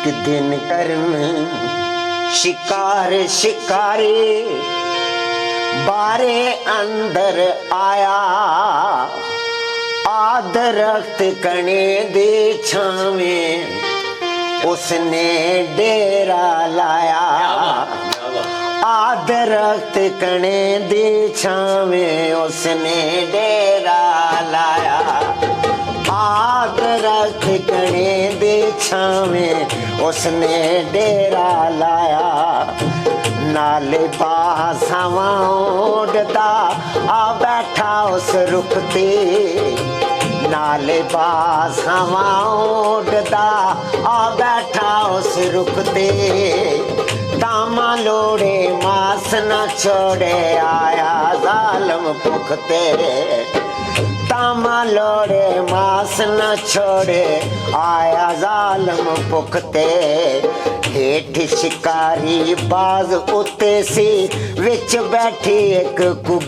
एक दिन करन शिकार शिकारी बारे अंदर आया, आदरख्त कणे दे छावें उसने डेरा लाया। आदरख्त कणे दे छावें उसने डेरा लाया। आदरख्त कणे दे छावें उसने डेरा लाया। नाले बासावां उड़दा आ बैठा उस रुख ते, नाले बासावां उड़दा आ बैठा उस रुख ते। दामा लोड़े मास न छोड़े आया जालम भुख ते। दामा लोड़े मास न छोड़े आया जालम भुख ते। हेठ शिकारी बाज उत्ते सी विच बैठी एक कुगी।